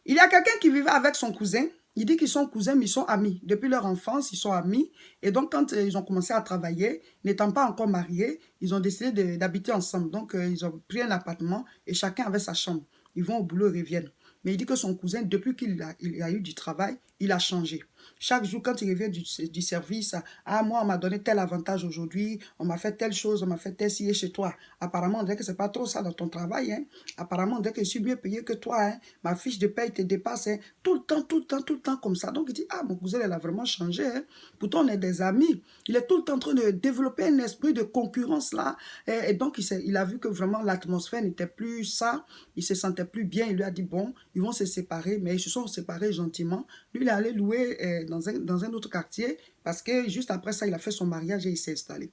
Il y a quelqu'un qui vivait avec son cousin. Il dit qu'ils sont cousins, mais ils sont amis. Depuis leur enfance, ils sont amis. Et donc, quand ils ont commencé à travailler, n'étant pas encore mariés, ils ont décidé d'habiter ensemble. Donc, ils ont pris un appartement et chacun avait sa chambre. Ils vont au boulot et reviennent. Mais il dit que son cousin, depuis il a eu du travail, il a changé. Chaque jour, quand il revient du service, ah, moi, on m'a donné tel avantage aujourd'hui, on m'a fait telle chose, on m'a fait tel ci et chez toi. Apparemment, on dirait que c'est pas trop ça dans ton travail. Hein. Apparemment, on dirait que je suis mieux payé que toi. Hein. Ma fiche de paye te dépasse. Hein. Tout le temps, tout le temps, tout le temps comme ça. Donc, il dit, ah, mon cousin, elle a vraiment changé. Hein. Pourtant, on est des amis. Il est tout le temps en train de développer un esprit de concurrence là. Et donc, il a vu que vraiment l'atmosphère n'était plus ça. Il se sentait plus bien. Il lui a dit, bon, ils vont se séparer. Mais ils se sont séparés gentiment. Lui, il est allé louer dans un autre quartier parce que juste après ça, il a fait son mariage et il s'est installé.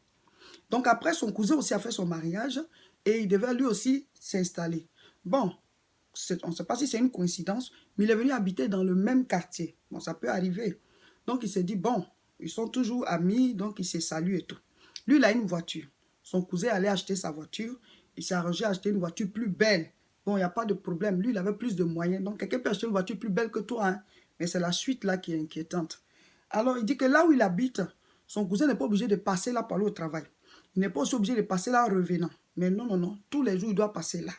Donc après, son cousin aussi a fait son mariage et il devait lui aussi s'installer. Bon, on ne sait pas si c'est une coïncidence, mais il est venu habiter dans le même quartier. Bon, ça peut arriver. Donc il s'est dit, bon, ils sont toujours amis, donc il s'est salué et tout. Lui, il a une voiture. Son cousin allait acheter sa voiture. Il s'est arrangé à acheter une voiture plus belle. Bon, il n'y a pas de problème. Lui, il avait plus de moyens. Donc quelqu'un peut acheter une voiture plus belle que toi. Hein? Mais c'est la suite là qui est inquiétante. Alors, il dit que là où il habite, son cousin n'est pas obligé de passer là pour aller au travail. Il n'est pas aussi obligé de passer là en revenant. Mais non, non, non. Tous les jours, il doit passer là.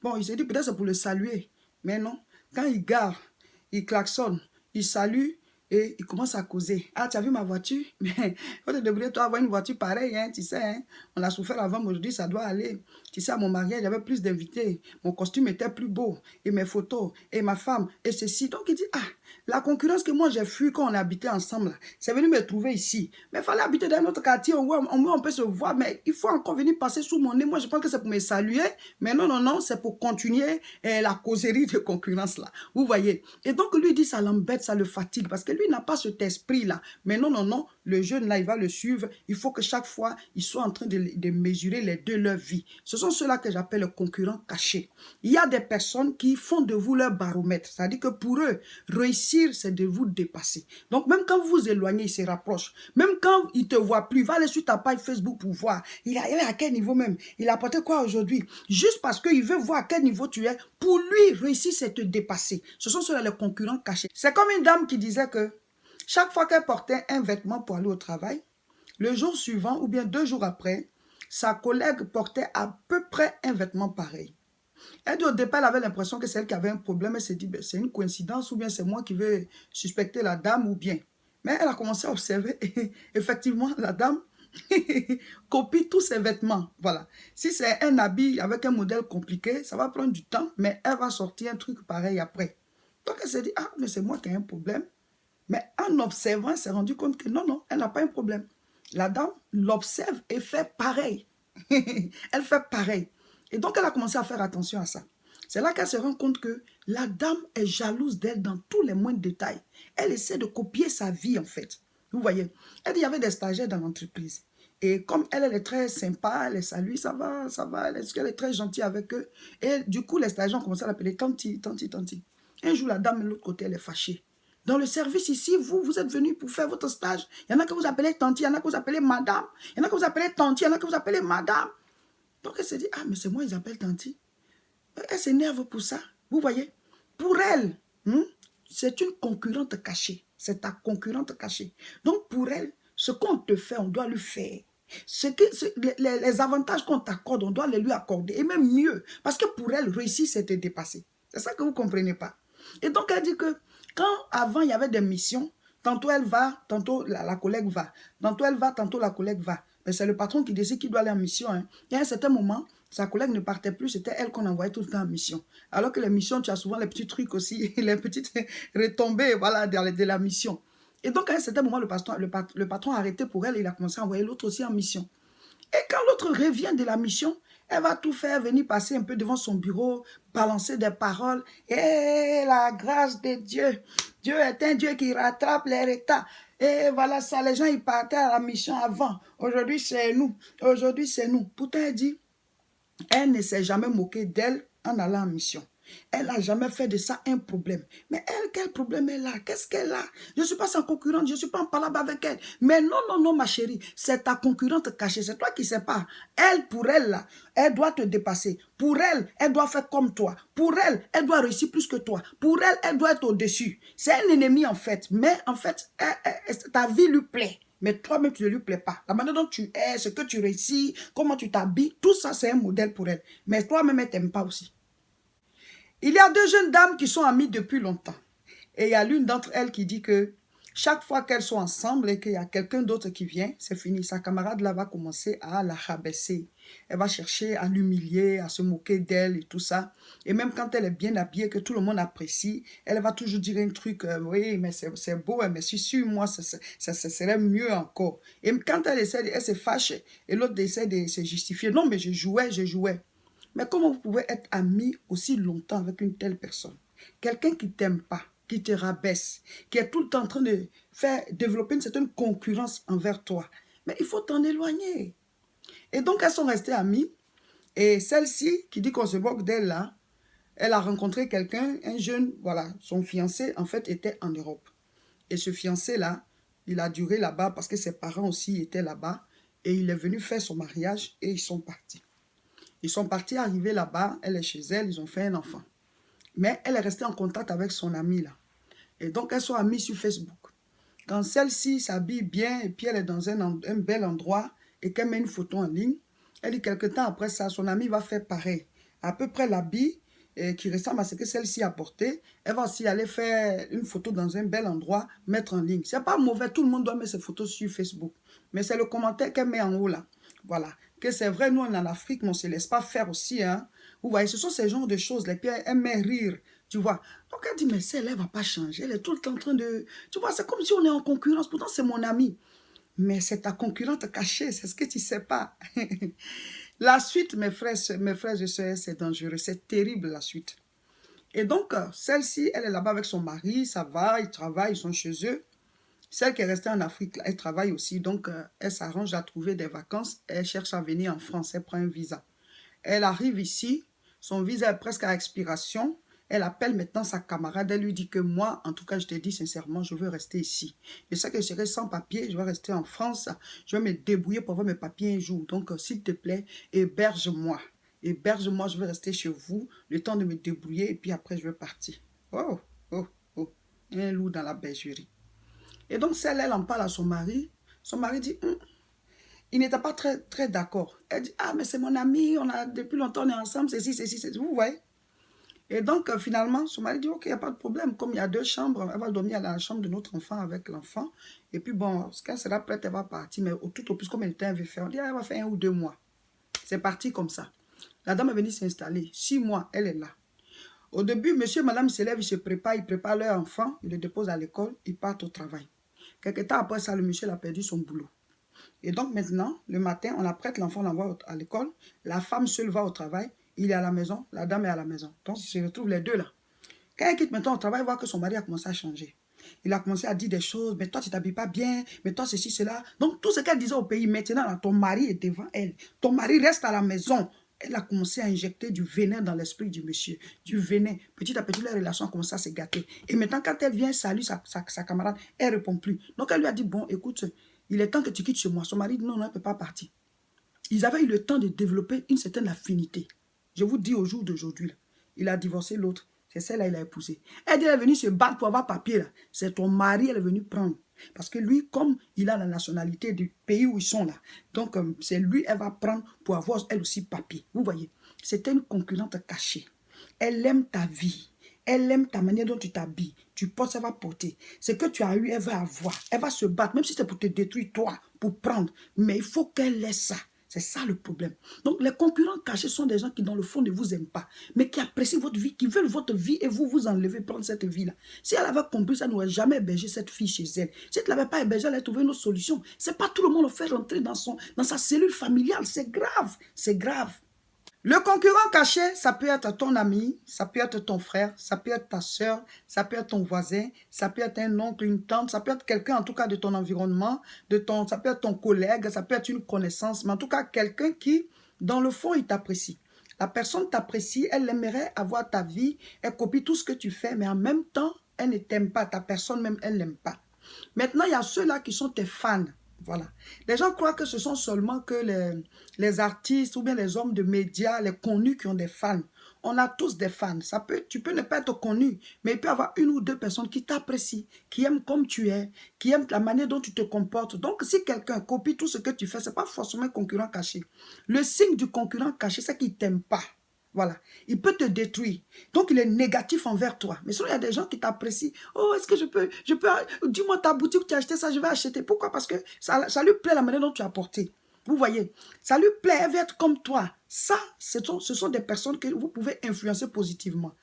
Bon, il s'est dit peut-être c'est pour le saluer. Mais non. Quand il gare, il klaxonne, il salue et il commence à causer. Ah, tu as vu ma voiture? Mais faut te débrouiller, toi, avoir une voiture pareille, hein, tu sais. Hein? On a souffert avant, mais aujourd'hui, ça doit aller. Tu sais, à mon mariage, j'avais plus d'invités. Mon costume était plus beau. Et mes photos, et ma femme, et ceci. Donc, il dit, ah, la concurrence que moi j'ai fui quand on habitait ensemble, c'est venu me trouver ici. Mais il fallait habiter dans un autre quartier, au moins on peut se voir, mais il faut encore venir passer sous mon nez. Moi, je pense que c'est pour me saluer, mais non, non, non, c'est pour continuer la causerie de concurrence là. Vous voyez? Et donc, lui dit, ça l'embête, ça le fatigue, parce que lui n'a pas cet esprit-là. Mais non, non, non, le jeune là, il va le suivre. Il faut que chaque fois, il soit en train de mesurer les deux leur vie. Ce sont ceux-là que j'appelle les concurrents cachés. Il y a des personnes qui font de vous leur baromètre. C'est-à-dire que pour eux, réussir, c'est de vous dépasser. Donc, même quand vous vous éloignez, il se rapproche. Même quand il ne te voit plus, va aller sur ta page Facebook pour voir. Il est à quel niveau même? Il a apporté quoi aujourd'hui? Juste parce qu'il veut voir à quel niveau tu es. Pour lui, réussir, c'est te dépasser. Ce sont ceux-là les concurrents cachés. C'est comme une dame qui disait que chaque fois qu'elle portait un vêtement pour aller au travail, le jour suivant ou bien 2 jours après, sa collègue portait à peu près un vêtement pareil. Elle dit au départ, elle avait l'impression que c'est elle qui avait un problème. Elle s'est dit, ben, c'est une coïncidence ou bien c'est moi qui vais suspecter la dame ou bien. Mais elle a commencé à observer et effectivement, la dame copie tous ses vêtements. Voilà. Si c'est un habit avec un modèle compliqué, ça va prendre du temps, mais elle va sortir un truc pareil après. Donc elle s'est dit, ah, mais c'est moi qui ai un problème. Mais en observant, elle s'est rendue compte que non, non, elle n'a pas un problème. La dame l'observe et fait pareil. Elle fait pareil. Et donc, elle a commencé à faire attention à ça. C'est là qu'elle se rend compte que la dame est jalouse d'elle dans tous les moindres détails. Elle essaie de copier sa vie, en fait. Vous voyez, elle dit, il y avait des stagiaires dans l'entreprise. Et comme elle est très sympa, elle les salue, ça va, elle est très gentille avec eux. Et du coup, les stagiaires ont commencé à l'appeler tanti, tanti, tanti. Un jour, la dame de l'autre côté, elle est fâchée. Dans le service ici, vous êtes venus pour faire votre stage. Il y en a que vous appelez tanti, il y en a que vous appelez madame. Il y en a que vous appelez tanti, il y en a que vous appelez madame. Donc elle se dit, ah, mais c'est moi, ils appellent tanti. Elle s'énerve pour ça. Vous voyez, pour elle, c'est une concurrente cachée. C'est ta concurrente cachée. Donc pour elle, ce qu'on te fait, on doit lui faire. Les avantages qu'on t'accorde, on doit les lui accorder. Et même mieux. Parce que pour elle, réussir, c'est te dépasser. C'est ça que vous ne comprenez pas. Et donc elle dit que quand avant il y avait des missions, tantôt elle va, tantôt la collègue va. Tantôt elle va, tantôt la collègue va. Mais c'est le patron qui décide qu'il doit aller en mission. Hein. Et à un certain moment, sa collègue ne partait plus, c'était elle qu'on envoyait tout le temps en mission. Alors que les missions, tu as souvent les petits trucs aussi, les petites retombées voilà, de la mission. Et donc à un certain moment, le patron a arrêté pour elle et il a commencé à envoyer l'autre aussi en mission. Et quand l'autre revient de la mission, elle va tout faire, venir passer un peu devant son bureau, balancer des paroles. Et la grâce de Dieu. Dieu est un Dieu qui rattrape les retards. Et voilà ça, les gens ils partaient à la mission avant. Aujourd'hui c'est nous. Aujourd'hui c'est nous. Pourtant elle dit, elle ne s'est jamais moquée d'elle en allant en mission. Elle n'a jamais fait de ça un problème. Mais elle, quel problème elle a? Qu'est-ce qu'elle a? Je ne suis pas sa concurrente, je ne suis pas en palabre avec elle. Mais non, non, non, ma chérie, c'est ta concurrente cachée. C'est toi qui ne sais pas. Elle, pour elle, là, elle doit te dépasser. Pour elle, elle doit faire comme toi. Pour elle, elle doit réussir plus que toi. Pour elle, elle doit être au-dessus. C'est un ennemi, en fait. Mais, en fait, ta vie lui plaît. Mais toi-même, tu ne lui plais pas. La manière dont tu es, ce que tu réussis, comment tu t'habilles, tout ça, c'est un modèle pour elle. Mais toi-même, elle ne t'aime pas aussi. Il y a deux jeunes dames qui sont amies depuis longtemps. Et il y a l'une d'entre elles qui dit que chaque fois qu'elles sont ensemble et qu'il y a quelqu'un d'autre qui vient, c'est fini. Sa camarade là va commencer à la rabaisser. Elle va chercher à l'humilier, à se moquer d'elle et tout ça. Et même quand elle est bien habillée, que tout le monde apprécie, elle va toujours dire un truc, oui, mais c'est beau, mais si sûr, moi, ça serait mieux encore. Et quand elle essaie, elle se fâche et l'autre essaie de se justifier. Non, mais je jouais, je jouais. Mais comment vous pouvez être ami aussi longtemps avec une telle personne? Quelqu'un qui ne t'aime pas, qui te rabaisse, qui est tout le temps en train de faire développer une certaine concurrence envers toi. Mais il faut t'en éloigner. Et donc, elles sont restées amies. Et celle-ci, qui dit qu'on se moque d'elle là, elle a rencontré quelqu'un, un jeune, voilà, son fiancé, en fait, était en Europe. Et ce fiancé-là, il a duré là-bas parce que ses parents aussi étaient là-bas. Et il est venu faire son mariage et ils sont partis. Ils sont partis, arrivés là-bas, elle est chez elle, ils ont fait un enfant. Mais elle est restée en contact avec son amie là. Et donc, elles sont amies sur Facebook. Quand celle-ci s'habille bien et puis elle est dans un bel endroit et qu'elle met une photo en ligne, elle dit quelque temps après ça, son amie va faire pareil. À peu près l'habit qui ressemble à ce que celle-ci a porté, elle va aussi aller faire une photo dans un bel endroit, mettre en ligne. C'est pas mauvais, tout le monde doit mettre ses photos sur Facebook. Mais c'est le commentaire qu'elle met en haut là. Voilà. Que c'est vrai, nous on est en Afrique, mais on ne se laisse pas faire aussi. Hein. Vous voyez, ce sont ces genres de choses. Et puis elle met rire, tu vois. Donc elle dit, mais celle, elle ne va pas changer. Elle est tout le temps en train de... Tu vois, c'est comme si on est en concurrence. Pourtant, c'est mon ami. Mais c'est ta concurrente cachée, c'est ce que tu ne sais pas. La suite, mes frères et sœurs, c'est dangereux. C'est terrible, la suite. Et donc, celle-ci, elle est là-bas avec son mari, ça va, ils travaillent, ils sont chez eux. Celle qui est restée en Afrique, elle travaille aussi, donc elle s'arrange à trouver des vacances. Elle cherche à venir en France, elle prend un visa. Elle arrive ici, son visa est presque à expiration. Elle appelle maintenant sa camarade, elle lui dit que moi, en tout cas, je te dis sincèrement, je veux rester ici. Je sais que je serai sans papier, je vais rester en France, je vais me débrouiller pour avoir mes papiers un jour. Donc, s'il te plaît, héberge-moi. Héberge-moi, je vais rester chez vous, le temps de me débrouiller, et puis après, je vais partir. Oh, oh, oh, un loup dans la bergerie. Et donc, celle, elle en parle à son mari. Son mari dit, il n'était pas très d'accord. Elle dit, ah, mais c'est mon ami, depuis longtemps, on est ensemble, ceci. Vous voyez? Et donc, finalement, son mari dit, ok, il n'y a pas de problème. Comme il y a deux chambres, elle va dormir dans la chambre de notre enfant avec l'enfant. Et puis, bon, quand elle sera prête, elle va partir. Mais tout au plus, comme elle était invitée, on dit, elle va faire 1 ou 2 mois. C'est parti comme ça. La dame est venue s'installer. 6 mois, elle est là. Au début, monsieur et madame se lèvent, ils se préparent, ils préparent leur enfant, ils le déposent à l'école, ils partent au travail. Quelque temps après ça, le monsieur a perdu son boulot. Et donc maintenant, le matin, on apprête l'enfant, on l'envoie à l'école. La femme seule va au travail, il est à la maison, la dame est à la maison. Donc, ils se retrouvent les deux là. Quand elle quitte maintenant au travail, elle voit que son mari a commencé à changer. Il a commencé à dire des choses, mais toi, tu ne t'habilles pas bien, mais toi, ceci, cela. Donc, tout ce qu'elle disait au pays, maintenant, là, ton mari est devant elle. Ton mari reste à la maison. Elle a commencé à injecter du venin dans l'esprit du monsieur. Du venin. Petit à petit, les relations ont commencé à se gâter. Et maintenant, quand elle vient saluer sa camarade, elle ne répond plus. Donc, elle lui a dit, bon, écoute, il est temps que tu quittes chez moi. Son mari dit, non, non, elle ne peut pas partir. Ils avaient eu le temps de développer une certaine affinité. Je vous dis au jour d'aujourd'hui, il a divorcé l'autre. C'est celle-là qu'il a épousée. Elle dit, elle est venue se battre pour avoir papier. Là. C'est ton mari, elle est venue prendre. Parce que lui, comme il a la nationalité du pays où ils sont là, donc c'est lui, elle va prendre pour avoir elle aussi papier. Vous voyez, c'était une concurrente cachée. Elle aime ta vie. Elle aime ta manière dont tu t'habilles. Tu portes, elle va porter. Ce que tu as eu, elle va avoir. Elle va se battre, même si c'est pour te détruire, toi, pour prendre. Mais il faut qu'elle laisse ça. C'est ça le problème. Donc, les concurrents cachés sont des gens qui, dans le fond, ne vous aiment pas, mais qui apprécient votre vie, qui veulent votre vie et vous, vous enlevez, prendre cette vie-là. Si elle avait compris ça, elle n'aurait jamais hébergé cette fille chez elle. Si elle ne l'avait pas hébergée, elle aurait trouvé une autre solution. Ce n'est pas tout le monde qui fait rentrer dans sa cellule familiale. C'est grave. C'est grave. Le concurrent caché, ça peut être ton ami, ça peut être ton frère, ça peut être ta soeur, ça peut être ton voisin, ça peut être un oncle, une tante, ça peut être quelqu'un en tout cas de ton environnement, ça peut être ton collègue, ça peut être une connaissance, mais en tout cas quelqu'un qui, dans le fond, il t'apprécie. La personne t'apprécie, elle aimerait avoir ta vie, elle copie tout ce que tu fais, mais en même temps, elle ne t'aime pas. Ta personne même, elle n'aime pas. Maintenant, il y a ceux-là qui sont tes fans. Voilà. Les gens croient que ce sont seulement que les artistes ou bien les hommes de médias, les connus qui ont des fans. On a tous des fans. Tu peux ne pas être connu, mais il peut y avoir une ou deux personnes qui t'apprécient, qui aiment comme tu es, qui aiment la manière dont tu te comportes. Donc, si quelqu'un copie tout ce que tu fais, ce n'est pas forcément un concurrent caché. Le signe du concurrent caché, c'est qu'il ne t'aime pas. Voilà. Il peut te détruire. Donc, il est négatif envers toi. Mais sinon, il y a des gens qui t'apprécient. Oh, est-ce que je peux, dis-moi ta boutique où tu as acheté ça, je vais acheter. Pourquoi? Parce que ça lui plaît la manière dont tu as porté. Vous voyez, ça lui plaît, elle veut être comme toi. Ça, ce sont des personnes que vous pouvez influencer positivement.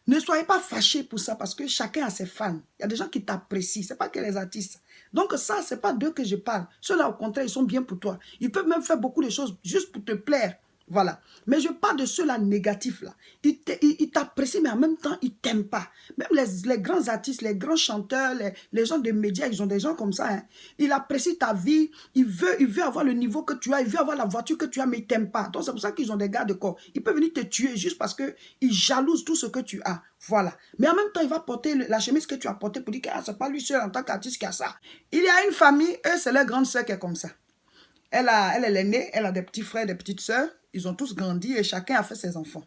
Ne soyez pas fâchés pour ça parce que chacun a ses fans. Il y a des gens qui t'apprécient, ce n'est pas que les artistes. Donc ça, ce n'est pas d'eux que je parle. Ceux-là, au contraire, ils sont bien pour toi. Ils peuvent même faire beaucoup de choses juste pour te plaire. Voilà. Mais je parle de ceux-là négatifs, là. Ils t'apprécient, mais en même temps, ils ne t'aiment pas. Même les grands artistes, les grands chanteurs, les gens des médias, ils ont des gens comme ça. Hein. Il apprécie ta vie, il veut avoir le niveau que tu as, il veut avoir la voiture que tu as, mais il ne t'aime pas. Donc c'est pour ça qu'ils ont des gardes de corps. Ils peuvent venir te tuer juste parce qu'ils jalousent tout ce que tu as. Voilà. Mais en même temps, il va porter la chemise que tu as portée pour dire que ce n'est pas lui seul en tant qu'artiste qui a ça. Il y a une famille, eux, c'est leur grande sœur qui est comme ça. Elle est l'aînée, elle a des petits frères, des petites sœurs. Ils ont tous grandi et chacun a fait ses enfants.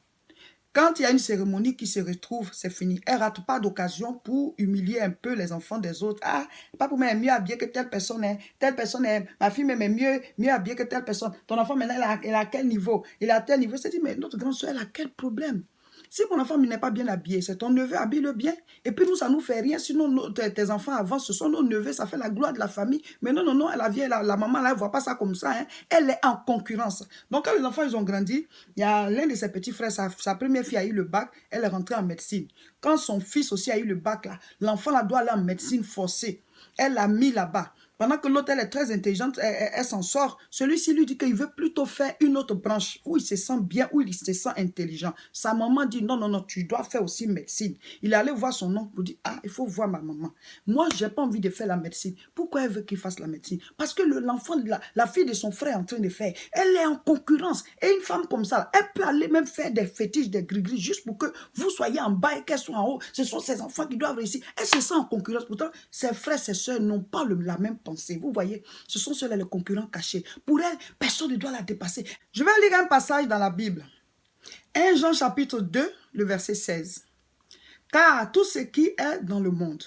Quand il y a une cérémonie qui se retrouve, c'est fini. Elle ne rate pas d'occasion pour humilier un peu les enfants des autres. Ah, pas pour moi, mieux habillé que telle personne est. Telle personne est. Ma fille est mieux habillée que telle personne. Ton enfant, maintenant, il a quel niveau? Il a tel niveau. C'est dit, mais notre grande soeur, elle a quel problème? Si mon enfant n'est pas bien habillé, c'est ton neveu, habille-le bien. Et puis nous, ça ne nous fait rien. Sinon, tes enfants avant, ce sont nos neveux, ça fait la gloire de la famille. Mais non, non, non, elle vient, la maman, là, elle ne voit pas ça comme ça. Hein. Elle est en concurrence. Donc, quand les enfants, ils ont grandi, il y a l'un de ses petits frères, sa première fille a eu le bac, elle est rentrée en médecine. Quand son fils aussi a eu le bac, là, l'enfant, là, doit aller en médecine forcée. Elle l'a mis là-bas. Pendant que l'autre, elle est très intelligente, elle s'en sort. Celui-ci lui dit qu'il veut plutôt faire une autre branche où il se sent bien, où il se sent intelligent. Sa maman dit, non, non, non, tu dois faire aussi médecine. Il est allé voir son oncle pour dire, ah, il faut voir ma maman. Moi, je n'ai pas envie de faire la médecine. Pourquoi elle veut qu'il fasse la médecine? Parce que l'enfant, la fille de son frère est en train de faire. Elle est en concurrence. Et une femme comme ça, elle peut aller même faire des fétiches, des gris-gris, juste pour que vous soyez en bas et qu'elle soit en haut. Ce sont ses enfants qui doivent réussir. Elle se sent en concurrence. Pourtant, ses frères, ses soeurs n'ont pas la même pensée. Vous voyez, ce sont ceux-là les concurrents cachés. Pour elle, personne ne doit la dépasser. Je vais lire un passage dans la Bible. 1 Jean chapitre 2, le verset 16. Car tout ce qui est dans le monde,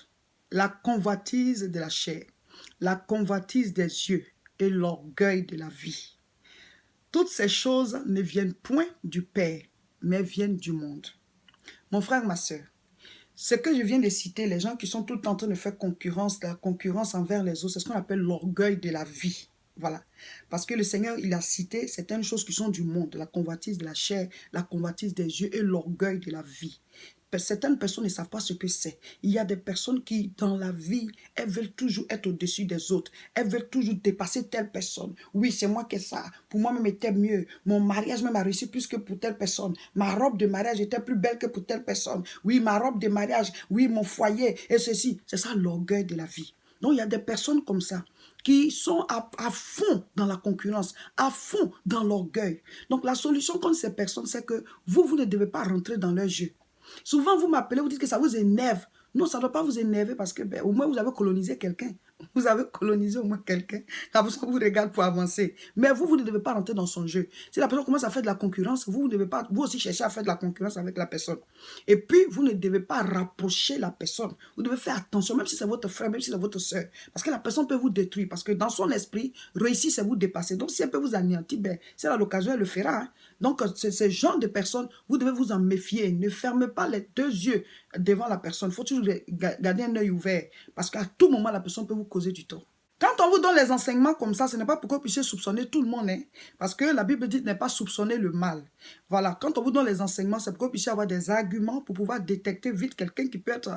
la convoitise de la chair, la convoitise des yeux et l'orgueil de la vie, toutes ces choses ne viennent point du Père, mais viennent du monde. Mon frère, ma soeur, ce que je viens de citer, les gens qui sont tout le temps en train de faire concurrence, la concurrence envers les autres, c'est ce qu'on appelle l'orgueil de la vie. Voilà. Parce que le Seigneur, il a cité certaines choses qui sont du monde, la convoitise de la chair, la convoitise des yeux et l'orgueil de la vie. Certaines personnes ne savent pas ce que c'est. Il y a des personnes qui, dans la vie, elles veulent toujours être au-dessus des autres. Elles veulent toujours dépasser telle personne. Oui, c'est moi qui ai ça. Pour moi, même était mieux. Mon mariage même a réussi plus que pour telle personne. Ma robe de mariage était plus belle que pour telle personne. Oui, ma robe de mariage. Oui, mon foyer. Et ceci. C'est ça l'orgueil de la vie. Donc, il y a des personnes comme ça qui sont à fond dans la concurrence, à fond dans l'orgueil. Donc, la solution contre ces personnes, c'est que vous ne devez pas rentrer dans leur jeu. Souvent, vous m'appelez, vous dites que ça vous énerve. Non, ça ne doit pas vous énerver parce que au moins, vous avez colonisé quelqu'un. Vous avez colonisé au moins quelqu'un. La personne vous regarde pour avancer. Mais vous ne devez pas rentrer dans son jeu. Si la personne commence à faire de la concurrence, vous ne devez pas, vous aussi chercher à faire de la concurrence avec la personne. Et puis, vous ne devez pas rapprocher la personne. Vous devez faire attention, même si c'est votre frère, même si c'est votre soeur. Parce que la personne peut vous détruire. Parce que dans son esprit, réussir, c'est vous dépasser. Donc, si elle peut vous anéantir, ben, c'est à l'occasion, elle le fera. Hein. Donc, ce genre de personnes, vous devez vous en méfier. Ne fermez pas les deux yeux devant la personne. Il faut toujours garder un œil ouvert. Parce qu'à tout moment, la personne peut vous causer du tort. Quand on vous donne les enseignements comme ça, ce n'est pas pour que vous puissiez soupçonner tout le monde. Hein, parce que la Bible dit ne pas soupçonner le mal. Voilà, quand on vous donne les enseignements, c'est pour que vous puissiez avoir des arguments pour pouvoir détecter vite quelqu'un qui peut être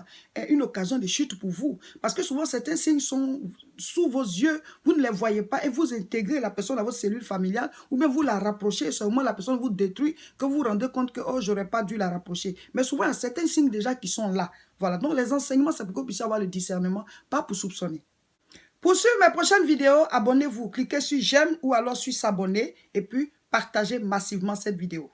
une occasion de chute pour vous. Parce que souvent, certains signes sont sous vos yeux, vous ne les voyez pas et vous intégrez la personne à votre cellule familiale ou bien vous la rapprochez et seulement la personne vous détruit que vous vous rendez compte que oh, j'aurais pas dû la rapprocher. Mais souvent, il y a certains signes déjà qui sont là. Voilà, donc les enseignements, c'est pour que vous puissiez avoir le discernement, pas pour soupçonner. Pour suivre mes prochaines vidéos, abonnez-vous, cliquez sur j'aime ou alors sur s'abonner et puis partagez massivement cette vidéo.